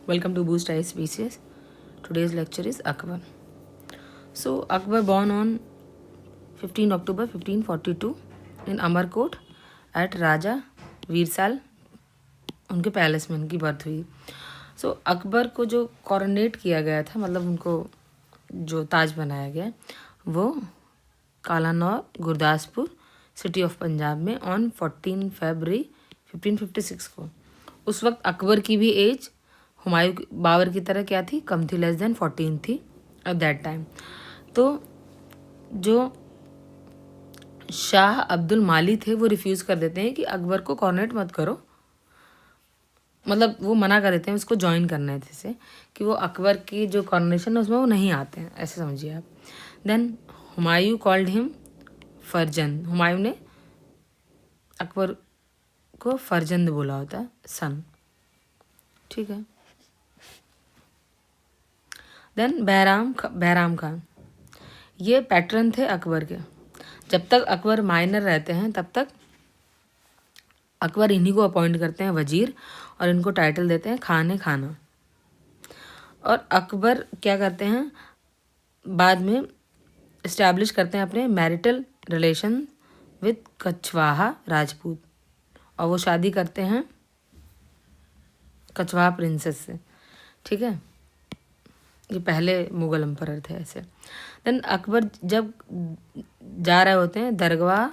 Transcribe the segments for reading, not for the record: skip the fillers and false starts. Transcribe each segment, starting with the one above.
Welcome to Boost ISPCS. Today's lecture is Akbar. So Akbar born on 15 October 1542 in Amarkot at राजा वीरसाल, उनके palace में उनकी birth हुई. सो अकबर को जो कॉरोनेट किया गया था, मतलब उनको जो ताज बनाया गया, वो कालानौर गुरदासपुर सिटी ऑफ पंजाब में ऑन 14 फरवरी 1556 को. उस वक्त अकबर की भी एज हुमायूं बाबर की तरह क्या थी, कम थी, लेस देन 14 थी एट दैट टाइम. तो जो शाह अब्दुल माली थे वो रिफ्यूज़ कर देते हैं कि अकबर को कॉर्नेट मत करो, मतलब वो मना कर देते हैं उसको ज्वाइन करने से, कि वो अकबर की जो कॉर्नेशन है उसमें वो नहीं आते हैं, ऐसे समझिए आप. देन हुमायूं कॉल्ड हिम फरजंद. हुमायूं ने अकबर को फरजंद बोला होता है, सन. ठीक है. देन बहराम खान, ये पैटर्न थे अकबर के. जब तक अकबर माइनर रहते हैं तब तक अकबर इन्हीं को अपॉइंट करते हैं वजीर, और इनको टाइटल देते हैं खाना. और अकबर क्या करते हैं, बाद में इस्टेब्लिश करते हैं अपने marital relation with Kachhwaha Rajput, और वो शादी करते हैं कछवाहा प्रिंसेस से. ठीक है, ये पहले मुगल एम्परर थे ऐसे. देन अकबर जब जा रहे होते हैं दरगाह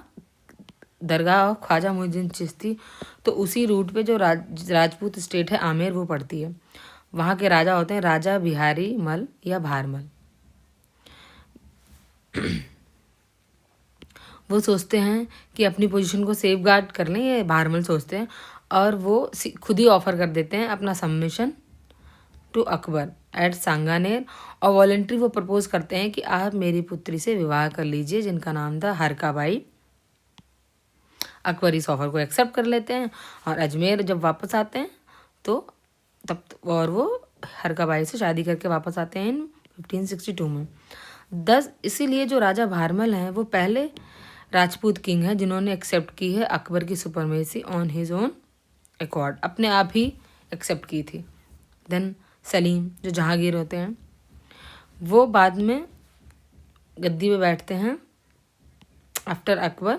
ख्वाजा मुइनुद्दीन चिश्ती, तो उसी रूट पे जो राजपूत स्टेट है आमेर वो पड़ती है. वहाँ के राजा होते हैं राजा बिहारी मल या भारमल. वो सोचते हैं कि अपनी पोजीशन को सेफ गार्ड कर लें, ये भारमल सोचते हैं, और वो खुद ही ऑफर कर देते हैं अपना submission to Akbar at Sanganer, और वॉलेंट्री वो प्रपोज करते हैं कि आप मेरी पुत्री से विवाह कर लीजिए, जिनका नाम था हरकाबाई. अकबर इस ऑफर को एक्सेप्ट कर लेते हैं, और अजमेर जब वापस आते हैं तो तब और वो हरकाबाई से शादी करके वापस आते हैं इन 1562 में. इसीलिए जो राजा भारमल हैं वो पहले राजपूत किंग हैं जिन्होंने एक्सेप्ट की है अकबर की supremacy on his own accord, अपने आप ही एक्सेप्ट की थी. देन सलीम जो जहांगीर होते हैं, वो बाद में गद्दी पे बैठते हैं after Akbar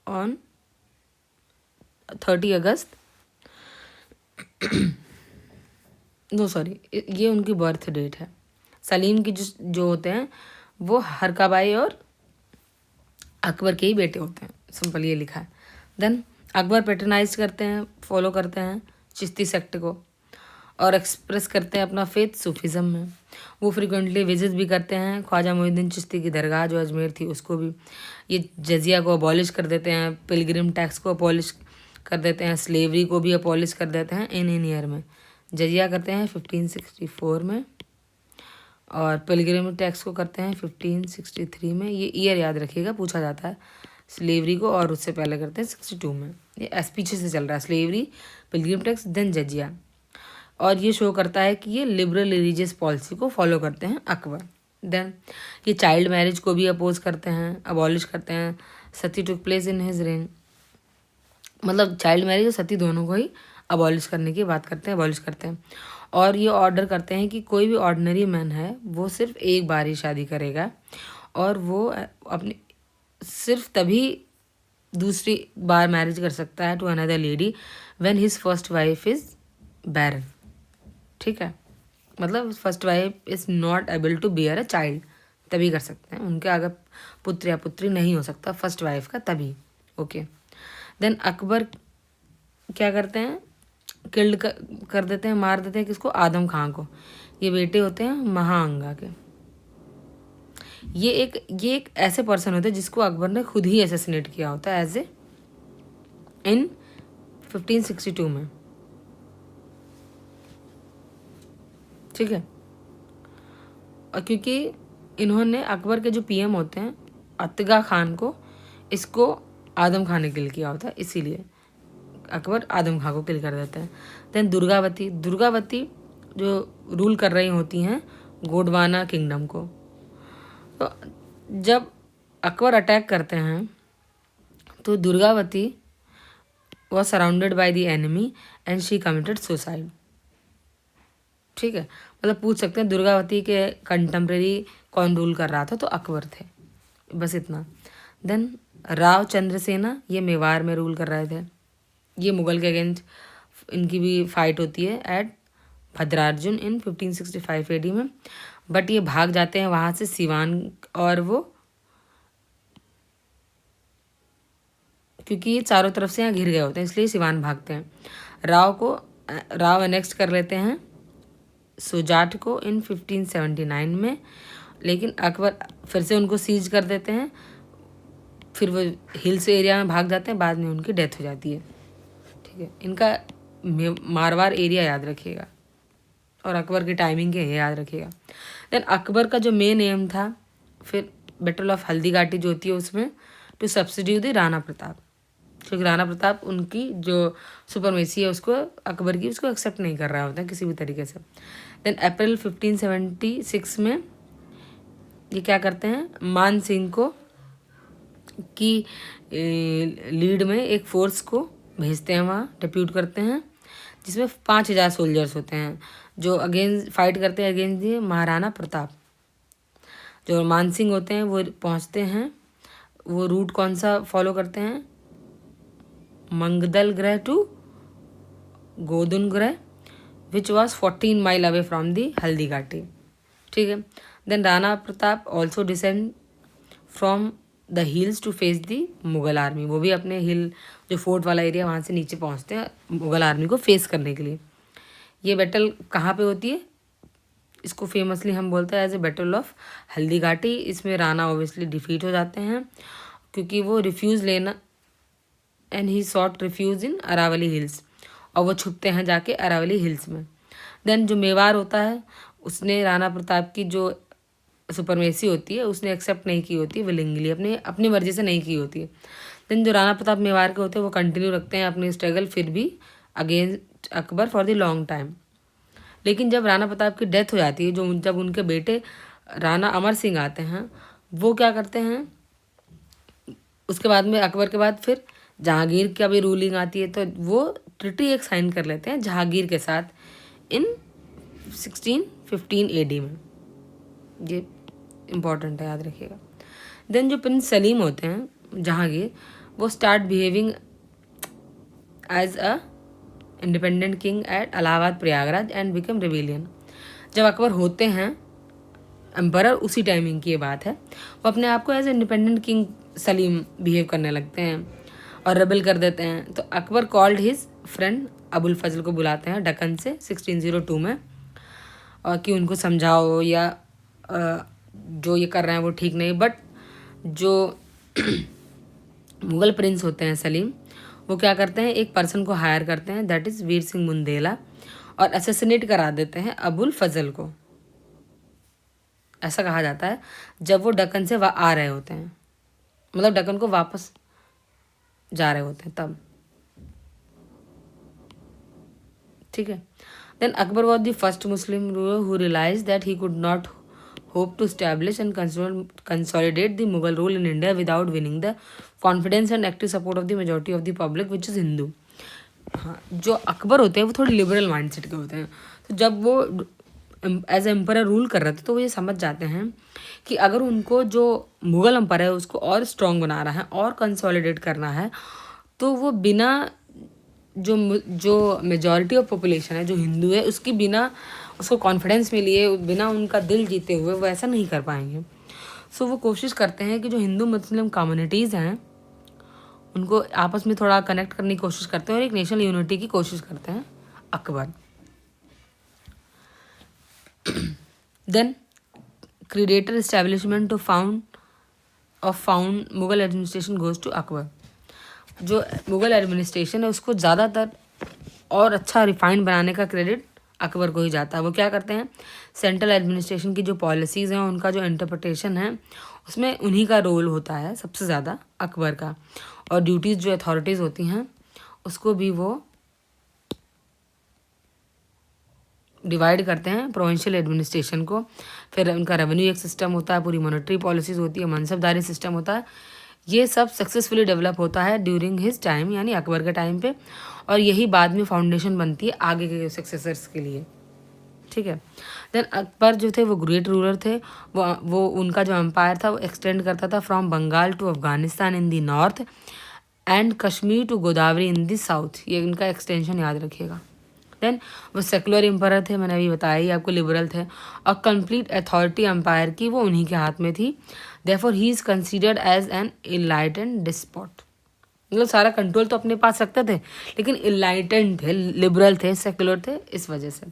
on 30 August. No sorry, ये उनकी बर्थ डेट है. सलीम की जो होते हैं वो हरकाबाई और अकबर के ही बेटे होते हैं, सिंपल ये लिखा है. देन अकबर पैटर्नाइज करते हैं, फॉलो करते हैं चिश्ती सेक्ट को, और एक्सप्रेस करते हैं अपना फेथ सूफिज़म में. वो फ्रिक्वेंटली विजिट भी करते हैं ख्वाजा मुइनुद्दीन चिश्ती की दरगाह जो अजमेर थी उसको भी. ये जजिया को अबॉलिश कर देते हैं, पिलग्रिम टैक्स को अबॉलिश कर देते हैं, स्लेवरी को भी अबॉलिश कर देते हैं इन ईयर में. जजिया करते हैं 1564 में, और पिलग्रिम टैक्स को करते हैं 1563 में. ये ईयर याद रखिएगा, पूछा जाता है. स्लेवरी को और उससे पहले करते हैं 62 में. ये पीछे से चल रहा है, slavery, pilgrim tax, then jizya. और ये शो करता है कि ये लिबरल रिलीजियस पॉलिसी को फॉलो करते हैं अकबर. देन ये चाइल्ड मैरिज को भी अपोज करते हैं, अबॉलिश करते हैं. Sati took place in his reign, मतलब चाइल्ड मैरिज और सती दोनों को ही अबॉलिश करने की बात करते हैं, अबॉलिश करते हैं. और ये ऑर्डर करते हैं कि कोई भी ऑर्डिनरी मैन है वो सिर्फ एक बार ही शादी करेगा, और वो अपनी सिर्फ तभी दूसरी बार मैरिज कर सकता है to another lady when his first wife is barren. ठीक है, मतलब first wife is not able to bear a child, तभी कर सकते हैं. उनके अगर पुत्र या पुत्री नहीं हो सकता फर्स्ट वाइफ का, तभी. ओके. देन अकबर क्या करते हैं, किल्ड कर देते हैं, मार देते हैं किसको, आदम खां को. ये बेटे होते हैं महाअंगा के. ये एक ऐसे पर्सन होते हैं जिसको अकबर ने खुद ही असैसिनेट किया होता है एज ए इन 1562 में. ठीक है, और क्योंकि इन्होंने अकबर के जो पीएम होते हैं अतगा खान को, इसको आदम खान ने किल किया होता है, इसीलिए अकबर आदम खान को किल कर देते हैं. देन दुर्गावती जो रूल कर रही होती हैं गोंडवाना किंगडम को. तो जब अकबर अटैक करते हैं तो Durgavati was surrounded by the enemy and she committed suicide. ठीक है, मतलब पूछ सकते हैं दुर्गावती के कंटेम्प्रेरी कौन रूल कर रहा था, तो अकबर थे, बस इतना। देन राव चंद्रसेना, ये मेवाड़ में रूल कर रहे थे। ये मुगल के अगेंस्ट इनकी भी फाइट होती है एट भद्रार्जुन इन 1565 एडी में, बट ये भाग जाते हैं वहाँ से सिवान, और वो क्योंकि ये चारों तरफ से यहाँ घिर गए होते हैं इसलिए सिवान भागते हैं। राव अनेक्स्ट कर लेते हैं सुजाट को इन 1579 में, लेकिन अकबर फिर से उनको सीज कर देते हैं, फिर वो हिल्स एरिया में भाग जाते हैं, बाद में उनकी डेथ हो जाती है। ठीक है, इनका मारवाड़ एरिया याद रखिएगा और अकबर की टाइमिंग के याद रखिएगा। देन अकबर का जो मेन एम था फिर बैटल ऑफ हल्दीघाटी जो होती है उसमें, टू सब्सिड्यू द राणा प्रताप, क्योंकि राणा प्रताप उनकी जो सुपरमेसी है उसको अकबर की उसको एक्सेप्ट नहीं कर रहा होता है किसी भी तरीके से। देन अप्रैल 1576 में ये क्या करते हैं, मान सिंह को की लीड में एक फोर्स को भेजते हैं, वहाँ डिप्यूट करते हैं, जिसमें 5000 सोल्जर्स होते हैं जो अगेंस्ट फाइट करते हैं अगेंस्ट दिए महाराणा प्रताप। जो मान सिंह होते हैं वो पहुँचते हैं, वो रूट कौन सा फॉलो करते हैं, मंगदल ग्रह टू गोदुन ग्रह, which was 14 mile away from the Haldi Ghati. ठीक है, then Rana Pratap also descend from the hills to face the Mughal army, वो भी अपने हिल जो फोर्ट वाला एरिया वहाँ से नीचे पहुँचते हैं मुगल आर्मी को फेस करने के लिए। ये बैटल कहाँ पे होती है, इसको फेमसली हम बोलते हैं as a battle of Haldi Ghati. इसमें राणा ऑब्वियसली डिफीट हो जाते हैं क्योंकि वो रिफ्यूज़ लेना, and he sought refuge in Aravalli hills, और वो छुपते हैं जाके अरावली हिल्स में। देन जो मेवाड़ होता है उसने राणा प्रताप की जो सुपरमेसी होती है उसने एक्सेप्ट नहीं की होती है विलिंगली, अपनी मर्जी से नहीं की होती है। देन जो राणा प्रताप मेवाड़ के होते हैं वो कंटिन्यू रखते हैं अपनी स्ट्रगल फिर भी against Akbar for the long time. लेकिन जब राणा प्रताप की डेथ हो जाती है, जब उनके बेटे राणा अमर सिंह आते हैं, वो क्या करते हैं, उसके बाद में अकबर के बाद फिर जहांगीर का भी रूलिंग आती है, तो वो ट्रिटी एक साइन कर लेते हैं जहांगीर के साथ इन 1615 एडी में। ये इम्पॉर्टेंट है, याद रखिएगा। देन जो प्रिंस सलीम होते हैं जहांगीर, वो start behaving as a independent king at Allahabad Prayagraj and become rebellion. जब अकबर होते हैं एम्परर, उसी टाइमिंग की ये बात है, वो अपने आप को as independent king Salim behave करने लगते हैं और रेबल कर देते हैं। तो Akbar called his friend Abul Fazal को बुलाते हैं डकन से 1602 में, और कि उनको समझाओ या जो ये कर रहे हैं वो ठीक नहीं। बट जो मुगल प्रिंस होते हैं सलीम, वो क्या करते हैं, एक पर्सन को हायर करते हैं दैट इज़ वीर सिंह बुंदेला, और असैसिनेट करा देते हैं अबुल फजल को। ऐसा कहा जाता है जब वो डकन से आ रहे होते हैं, मतलब डकन को वापस जा रहे होते हैं तब। ठीक है, then Akbar was the first Muslim ruler who realise that he could not hope to establish and consolidate the Mughal rule in India without winning the confidence and active support of the majority of the public which is Hindu. हाँ, जो अकबर होते हैं वो थोड़े liberal mindset के होते हैं, तो जब वो एज एम्परर रूल कर रहे थे तो वो ये समझ जाते हैं कि अगर उनको जो मुगल एम्पायर है उसको और स्ट्रॉन्ग बनाना है और कंसोलिडेट करना है, तो वो बिना जो मेजॉरिटी ऑफ पॉपुलेशन है जो हिंदू है उसकी बिना उसको कॉन्फिडेंस में लिए, बिना उनका दिल जीते हुए वो ऐसा नहीं कर पाएंगे। सो वो कोशिश करते हैं कि जो हिंदू मुस्लिम कम्युनिटीज़ हैं उनको आपस में थोड़ा कनेक्ट करने की कोशिश करते हैं और एक नेशनल यूनिटी की कोशिश करते हैं Akbar. Then creditor establishment to found Mughal administration goes to Akbar. जो मुगल एडमिनिस्ट्रेशन है उसको ज़्यादातर और अच्छा रिफाइंड बनाने का क्रेडिट अकबर को ही जाता है। वो क्या करते हैं, सेंट्रल एडमिनिस्ट्रेशन की जो पॉलिसीज़ हैं उनका जो इंटरप्रिटेशन है उसमें उन्हीं का रोल होता है सबसे ज़्यादा, अकबर का। और ड्यूटीज़ जो अथॉरिटीज़ होती हैं उसको भी वो डिवाइड करते हैं प्रोविंशियल एडमिनिस्ट्रेशन को। फिर उनका रेवेन्यू एक सिस्टम होता है, पूरी मॉनेटरी पॉलिसीज़ होती है, मनसबदारी सिस्टम होता है। ये सब सक्सेसफुली डेवलप होता है ड्यूरिंग हिज टाइम, यानी अकबर के टाइम पे, और यही बाद में फाउंडेशन बनती है आगे के सक्सेसर्स के लिए। ठीक है। देन अकबर जो थे वो ग्रेट रूलर थे। वो उनका जो एम्पायर था वो एक्सटेंड करता था from Bengal to Afghanistan in the north and Kashmir to Godavari in the south. ये इनका एक्सटेंशन याद रखिएगा। देन वो सेकुलर एम्पायर थे, मैंने अभी बताया ही आपको, लिबरल थे, और कंप्लीट अथॉरिटी एम्पायर की वो उन्हीं के हाथ में थी। Therefore he is considered as an enlightened despot. मतलब सारा कंट्रोल तो अपने पास रखते थे, लेकिन इनलाइटेंड थे, लिबरल थे, सेकुलर थे, इस वजह से।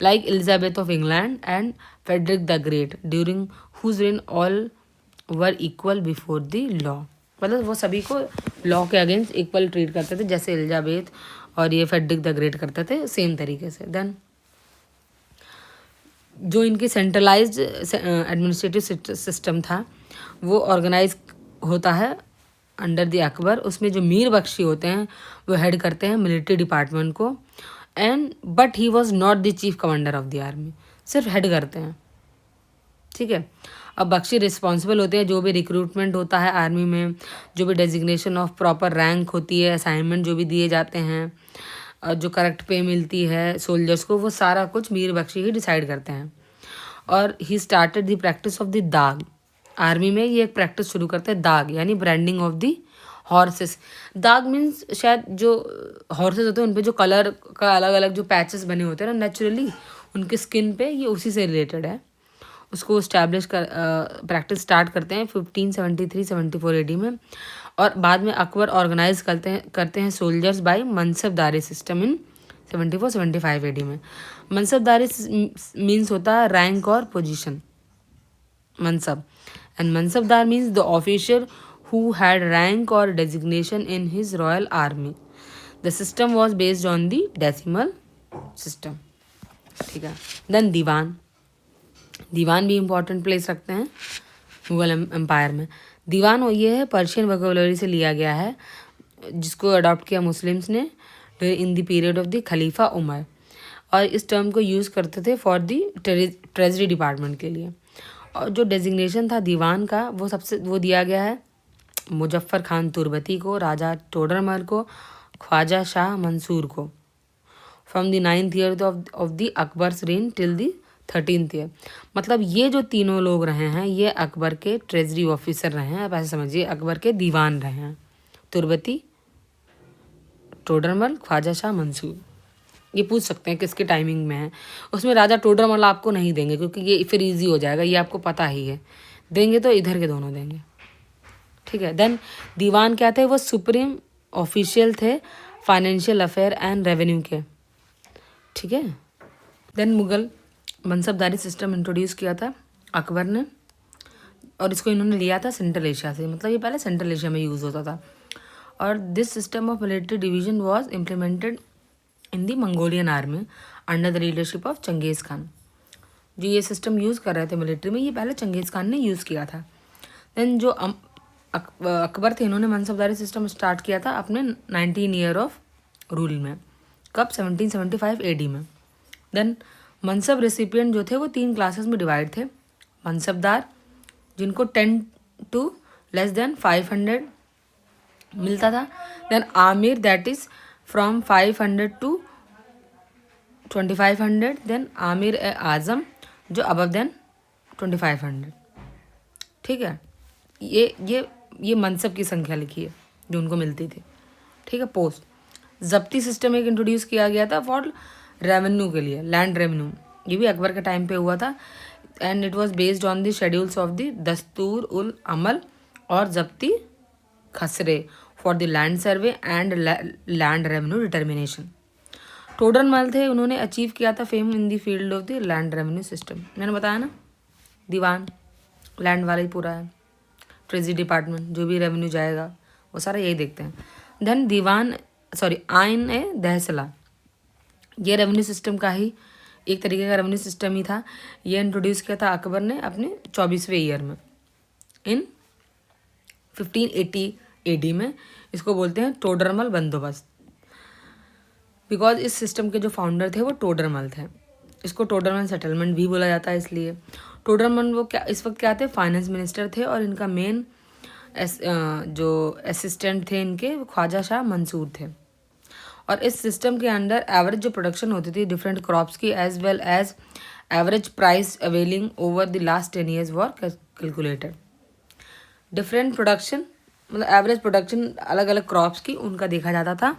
Like Elizabeth of England and Frederick the great during whose reign all were equal before the law. मतलब वो सभी को लॉ के अगेंस्ट इक्वल ट्रीट करते थे, जैसे एलिजाबेथ और ये फेडरिक द ग्रेट करते थे, सेम तरीके से। देन जो इनकी सेंट्रलाइज्ड एडमिनिस्ट्रेटिव सिस्टम था वो ऑर्गेनाइज होता है अंडर द अकबर। उसमें जो मीर बख्शी होते हैं वो हेड करते हैं मिलिट्री डिपार्टमेंट को, and but he was not the chief commander of the army, सिर्फ हेड करते हैं। ठीक है। अब बख्शी रिस्पॉन्सिबल होते हैं जो भी रिक्रूटमेंट होता है आर्मी में, जो भी डेजिग्नेशन ऑफ प्रॉपर रैंक होती है, असाइनमेंट जो भी दिए जाते हैं, जो करेक्ट पे मिलती है सोल्जर्स को, वो सारा कुछ मीर बख्शी ही डिसाइड करते हैं। और he started the practice of the दाग। आर्मी में ये एक प्रैक्टिस शुरू करते हैं, दाग यानी ब्रांडिंग ऑफ द हॉर्सेस। दाग मीन्स शायद जो हॉर्सेस होते हैं उन पे जो कलर का अलग अलग जो पैचेस बने होते हैं ना नेचुरली उनके स्किन पे, ये उसी से रिलेटेड है। उसको इस्टेब्लिश कर प्रैक्टिस स्टार्ट करते हैं 1573-74 एडी में, और बाद में अकबर ऑर्गेनाइज करते हैं soldiers by mansabdari system in 74-75 AD में। मनसबदारी मीन्स होता है रैंक और position, mansab, and mansabdar means the official who had rank और designation in his royal army. The system was based on the decimal system. ठीक है। देन दीवान। दीवान भी इम्पॉर्टेंट प्लेस रखते हैं मुगल एम्पायर में। दीवान ये है पर्शियन वोकैबुलरी से लिया गया है, जिसको अडॉप्ट किया मुस्लिम्स ने in the period of the Khalifa Umar, और इस टर्म को यूज़ करते थे फॉर द ट्रेजरी डिपार्टमेंट के लिए। और जो डेजिग्नेशन था दीवान का वो दिया गया है मुजफ्फर खान तुर्बती को, राजा टोडरमल को, ख्वाजा शाह मंसूर को, from the 9th year of the Akbar's rain till the 13th year. मतलब ये जो तीनों लोग रहे हैं ये अकबर के ट्रेजरी ऑफिसर रहे हैं, आप ऐसे समझिए अकबर के दीवान रहे हैं, तुर्बती, टोडरमल, ख्वाजा शाह मंसूर। ये पूछ सकते हैं किसके टाइमिंग में है। उसमें राजा टोडरमल आपको नहीं देंगे क्योंकि ये फिर इजी हो जाएगा, ये आपको पता ही है। देंगे तो इधर के दोनों देंगे। ठीक है। देन दीवान क्या थे, वो सुप्रीम ऑफिशियल थे फाइनेंशियल अफेयर एंड रेवेन्यू के। ठीक है। देन मुगल मनसबदारी सिस्टम इंट्रोड्यूस किया था अकबर ने, और इसको इन्होंने लिया था सेंट्रल एशिया से, मतलब ये पहले सेंट्रल एशिया में यूज़ होता था। और this system of military division was implemented in the Mongolian army under the leadership of Changez Khan. जो ये सिस्टम यूज़ कर रहे थे मिलिट्री में, ये पहले चंगेज़ खान ने यूज़ किया था। देन जो अकबर थे, इन्होंने मनसबदारी सिस्टम स्टार्ट किया था अपने 19 ईयर ऑफ रूल में। कब? 1775 एडी में। देन मनसब रेसिपिएंट जो थे वो 3 क्लासेस में डिवाइड थे। मनसबदार जिनको 10 to less than 500 मिलता था। Then Amir that is from 500 to 2500। Then Amir Azam जो अबव देन 2500। ठीक है। ये मनसब की संख्या लिखी है जो उनको मिलती थी। ठीक है। पोस्ट जब्ती सिस्टम एक इंट्रोड्यूस किया गया था फॉर रेवेन्यू के लिए, लैंड रेवेन्यू। ये भी अकबर के टाइम पे हुआ था, and it was based on the schedules of the Dastur ul Amal और जब्ती खसरे for the land survey and land revenue determination. Todarmal थे, उन्होंने अचीव किया था fame in the field of the land revenue system. मैंने बताया ना, दीवान लैंड वाला ही पूरा है, ट्रेजरी डिपार्टमेंट जो भी रेवेन्यू जाएगा वो सारा यही देखते हैं। देन दीवान आइन ए दहसला, ये रेवेन्यू सिस्टम का ही एक तरीके का रेवेन्यू सिस्टम ही था। ये इंट्रोड्यूस किया था अकबर ने अपने 24वें ईयर में इन 1580 एडी में। इसको बोलते हैं टोडरमल बंदोबस्त, बिकॉज इस सिस्टम के जो फाउंडर थे वो टोडरमल थे। इसको टोडरमल सेटलमेंट भी बोला जाता है। इसलिए टोडरमल वो क्या इस वक्त क्या थे, फाइनेंस मिनिस्टर थे, और इनका मेन जो असिस्टेंट थे इनके वो ख्वाजा शाह मंसूर थे। और इस सिस्टम के अंडर एवरेज जो प्रोडक्शन होती थी डिफरेंट क्रॉप्स की as well as average price availing over the last 10 years were calculated. Different production मतलब एवरेज प्रोडक्शन अलग अलग क्रॉप्स की उनका देखा जाता था,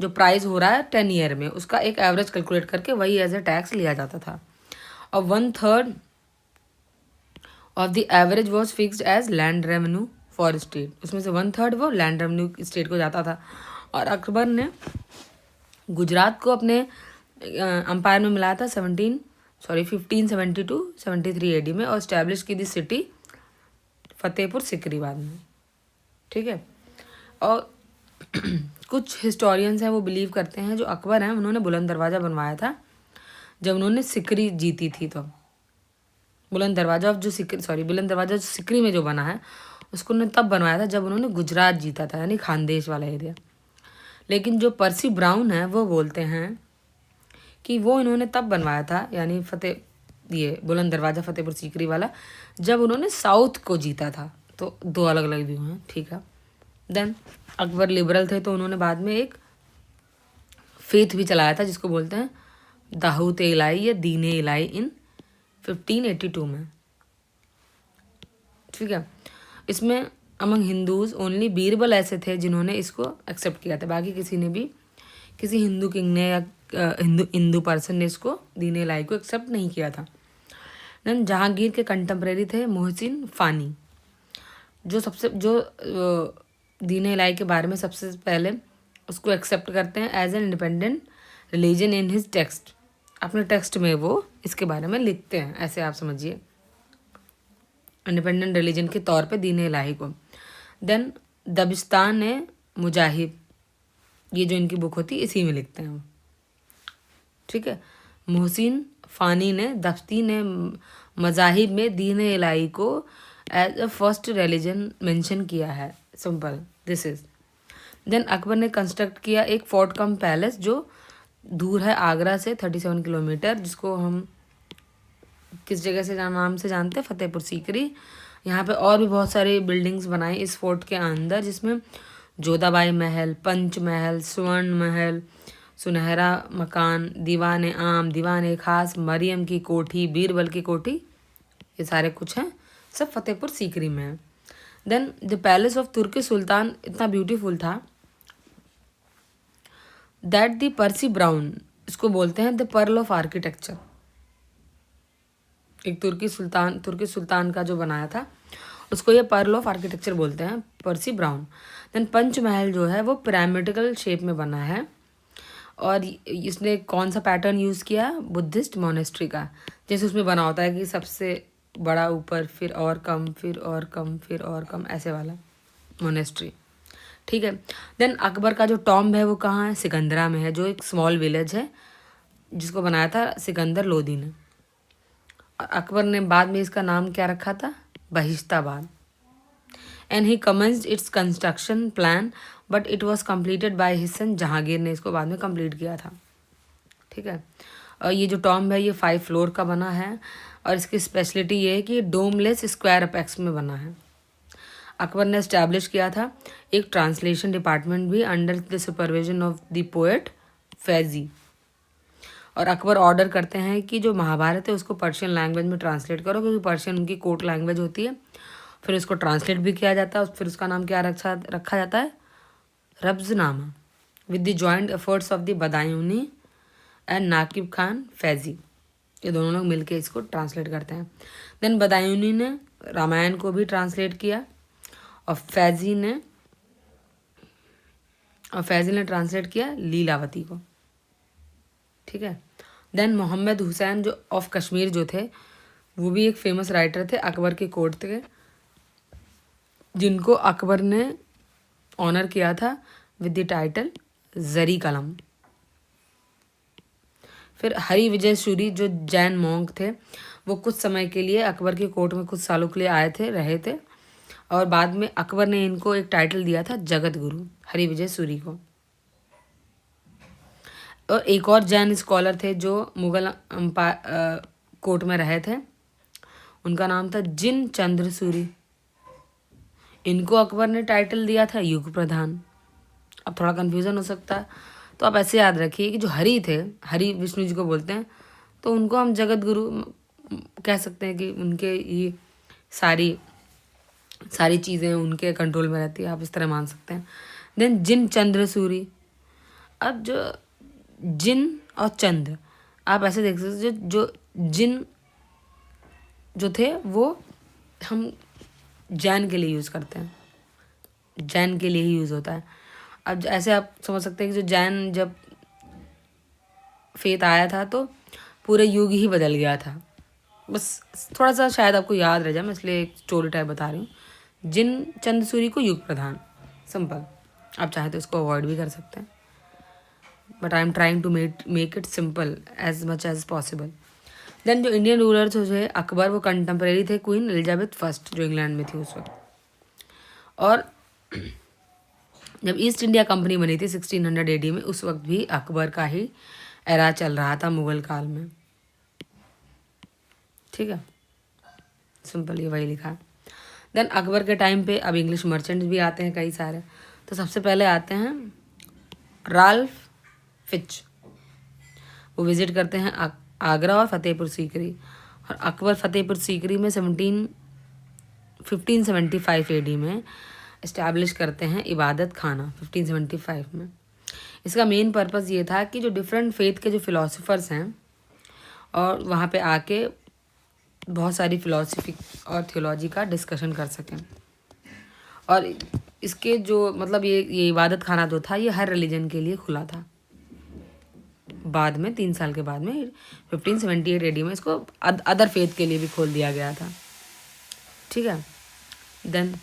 जो प्राइस हो रहा है 10 year में उसका एक एवरेज कैलकुलेट करके वही एज ए टैक्स लिया जाता था। और 1/3 of the average was fixed as land revenue for state, उसमें से 1/3 वो लैंड रेवेन्यू स्टेट को जाता था। और अकबर ने गुजरात को अपने अंपायर में मिलाया था 1572-73 AD में और स्टैब्लिश की दी सिटी फतेहपुर सिकरी बाद में। ठीक है। और कुछ हिस्टोरियंस हैं वो बिलीव करते हैं जो अकबर हैं उन्होंने बुलंद दरवाज़ा बनवाया था जब उन्होंने सिकरी जीती थी। तो बुलंद दरवाज़ा जो सिकरी में जो बना है उसको उन्होंने तब बनवाया था जब उन्होंने गुजरात जीता था, यानी खानदेश वाला एरिया। लेकिन जो पर्सी ब्राउन है वो बोलते हैं कि वो इन्होंने तब बनवाया था, यानी ये बुलंद दरवाज़ा फतेहपुर सीकरी वाला, जब उन्होंने साउथ को जीता था। तो दो अलग अलग व्यू हैं। ठीक है। देन अकबर लिबरल थे तो उन्होंने बाद में एक फेथ भी चलाया था जिसको बोलते हैं दाऊद इलाई या दीन इलाई इन 1582 में। ठीक है। इसमें अमंग हिंदूज ओनली बीरबल ऐसे थे जिन्होंने इसको एक्सेप्ट किया था, बाकी किसी ने भी किसी हिंदू किंग ने या हिंदू पर्सन ने इसको दीन इलाई को एक्सेप्ट नहीं किया था। देन जहांगीर के कंटेम्प्रेरी थे मोहसिन फ़ानी, जो दीन इलाई के बारे में सबसे पहले उसको एक्सेप्ट करते हैं as an independent religion in his text. अपने टेक्स्ट में वो इसके बारे में लिखते हैं, ऐसे आप समझिए, इंडिपेंडेंट रिलीजन के तौर पे दीन इलाही को। देन दबिस्तान ने मुजाहिब, ये जो इनकी बुक होती है इसी में लिखते हैं वो। ठीक है। मोहसिन फ़ानी ने दफ्ती ने मजाहिब में दीन इलाही को as a first religion mention किया है। Simple this is. Then Akbar ने कंस्ट्रक्ट किया एक फोर्ट कम पैलेस जो दूर है आगरा से 37 किलोमीटर, जिसको हम किस जगह से नाम से जानते हैं, फतेहपुर सीकरी। यहाँ पे और भी बहुत सारी बिल्डिंग्स बनाई इस फोर्ट के अंदर, जिसमें जोधाबाई महल, पंच महल, स्वर्ण महल, सुनहरा मकान, दीवान आम, दीवान खास, मरियम की कोठी, बीरबल की कोठी, ये सारे कुछ हैं, सब फतेहपुर सीकरी में है। देन द पैलेस ऑफ तुर्की सुल्तान इतना ब्यूटीफुल था दैट द पर्सी ब्राउन, इसको बोलते हैं द पर्ल ऑफ आर्किटेक्चर। एक तुर्की सुल्तान का जो बनाया था उसको ये पर्ल ऑफ आर्किटेक्चर बोलते हैं, पर्सी ब्राउन। देन पंचमहल जो है वो पिरामिडिकल शेप में बना है और इसने कौन सा पैटर्न यूज़ किया, बुद्धिस्ट मोनेस्ट्री का, जैसे उसमें बना होता है कि सबसे बड़ा ऊपर, फिर और कम, फिर और कम, फिर और कम, ऐसे वाला मोनेस्ट्री। ठीक है। देन अकबर का जो टॉम्ब है वो कहाँ है, सिकंदरा में है, जो एक स्मॉल विलेज है जिसको बनाया था सिकंदर लोदी ने। और अकबर ने बाद में इसका नाम क्या रखा था, Bahishtabad. And he commenced its construction plan but it was completed by his son Jahangir ने इसको बाद में कंप्लीट किया था। ठीक है। और ये जो टॉम्ब है ये 5 फ्लोर का बना है और इसकी स्पेशलिटी ये है कि डोमलेस स्क्वायर अपेक्स में बना है। अकबर ने इस्टेब्लिश किया था एक ट्रांसलेशन डिपार्टमेंट भी under the supervision of the poet Faizi. और अकबर ऑर्डर करते हैं कि जो महाभारत है उसको पर्शियन लैंग्वेज में ट्रांसलेट करो, क्योंकि पर्शियन उनकी कोर्ट लैंग्वेज होती है। फिर उसको ट्रांसलेट भी किया जाता है, फिर उसका नाम क्या रखा जाता है, Razmnama, with the joint efforts of the Badauni and Naqib Khan Faizi. ये दोनों लोग मिलके इसको ट्रांसलेट करते हैं। देन बदायूनी ने रामायण को भी ट्रांसलेट किया और फैजी ने ट्रांसलेट किया लीलावती को। ठीक है। देन मोहम्मद हुसैन जो ऑफ कश्मीर जो थे वो भी एक फेमस राइटर थे अकबर के कोर्ट के, जिनको अकबर ने ऑनर किया था विद द टाइटल जरी कलम। फिर हरि विजय सूरी जो जैन मॉन्क थे वो कुछ समय के लिए अकबर के कोर्ट में कुछ सालों के लिए रहे थे और बाद में अकबर ने इनको एक टाइटल दिया था जगत गुरु, हरि विजय सूरी को। और एक और जैन स्कॉलर थे जो मुगल कोर्ट में रहे थे, उनका नाम था जिन चंद्र सूरी। इनको अकबर ने टाइटल दिया था युग प्रधान। अब थोड़ा कन्फ्यूज़न हो सकता है, तो आप ऐसे याद रखिए कि जो हरि थे, हरि विष्णु जी को बोलते हैं, तो उनको हम जगत गुरु कह सकते हैं कि उनके ये सारी सारी चीज़ें उनके कंट्रोल में रहती है, आप इस तरह मान सकते हैं। देन जिन चंद्र सूरी, अब जो जिन और चंद्र आप ऐसे देख सकते हैं, जो जिन जो थे वो हम जैन के लिए यूज़ करते हैं, जैन के लिए ही यूज़ होता है। अब ऐसे आप समझ सकते हैं कि जो जैन जब फेथ आया था तो पूरे युग ही बदल गया था। बस थोड़ा सा शायद आपको याद रह जाए, मैं इसलिए एक स्टोरी टाइप बता रही हूँ। जिन चंद्र सूरी को युग प्रधान, सिंपल। आप चाहे तो इसको अवॉइड भी कर सकते हैं, but I am trying to make it simple as much as possible. Then जो इंडियन रूलर्स थे अकबर, वो कंटेम्प्रेरी थे क्वीन एलिजाबेथ फर्स्ट जो इंग्लैंड में थी उस वक्त। और जब ईस्ट इंडिया कंपनी बनी थी 1600 AD में, उस वक्त भी अकबर का ही एरा चल रहा था मुगल काल में। ठीक है, सिंपल ये वही लिखा है। देन अकबर के टाइम पे अब इंग्लिश मर्चेंट्स भी आते हैं कई सारे। तो सबसे पहले आते हैं राल्फ फिच, वो विजिट करते हैं आगरा और फतेहपुर सीकरी। और अकबर फतेहपुर सीकरी में 1575 AD में इस्टेब्लिश करते हैं इबादत खाना 1575 में। इसका मेन पर्पस ये था कि जो डिफरेंट फेथ के जो फिलोसफर्स हैं और वहाँ पे आके बहुत सारी फिलॉसफी और थियोलॉजी का डिस्कशन कर सकें। और इसके जो मतलब ये इबादत खाना जो था ये हर रिलीजन के लिए खुला था। बाद में 3 साल के बाद में 1578 AD में इसको अदर फेथ के लिए भी खोल दिया गया था। ठीक है। देन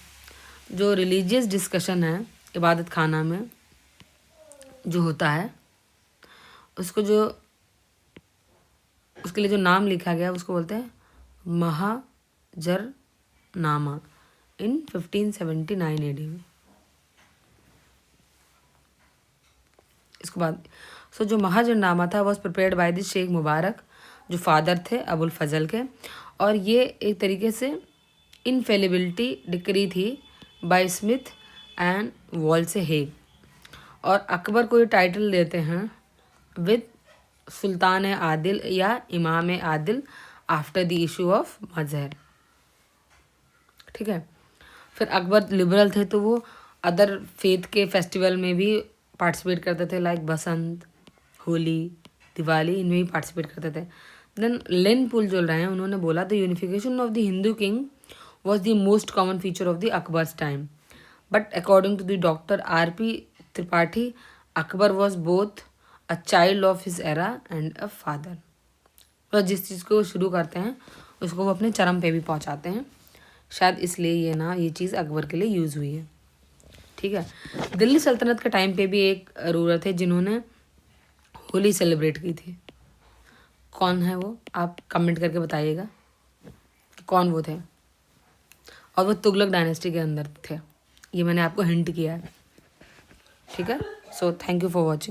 जो रिलीजियस डिस्कशन है इबादत खाना में जो होता है, उसको जो उसके लिए जो नाम लिखा गया उसको बोलते हैं महाजरनामा इन 1579 AD में। इसके बाद जो महाजरनामा था was prepared by the Sheikh Mubarak, जो फादर थे अबुल फजल के। और ये एक तरीके से इनफेलिबिलिटी डिक्री थी बाय स्मिथ एंड वॉल्से हेग। और अकबर को ये टाइटल देते हैं विद सुल्तान आदिल या Imam Adil after the issue of Mazhar. ठीक है। फिर अकबर लिबरल थे तो वो अदर फेथ के फेस्टिवल में भी पार्टिसिपेट करते थे, लाइक बसंत, होली, दिवाली, इनमें भी पार्टिसिपेट करते थे। देन लेन पुल जो रहे हैं उन्होंने बोला the unification of the Hindu king was the most common feature of the Akbar's time, but according to the doctor R.P. Tripathi Akbar was both a child of his era and a father. तो जिस चीज़ को शुरू करते हैं उसको वो अपने चरम पे भी पहुंचाते हैं, शायद इसलिए ये चीज़ अकबर के लिए यूज़ हुई है। ठीक है। दिल्ली सल्तनत के टाइम पे भी एक रूलर थे जिन्होंने होली सेलिब्रेट की थी। कौन है वो, आप कमेंट करके बताइएगा कि कौन वो थे। और वो तुगलक डायनेस्टी के अंदर थे, ये मैंने आपको हिंट किया है। ठीक है। So thank you for watching.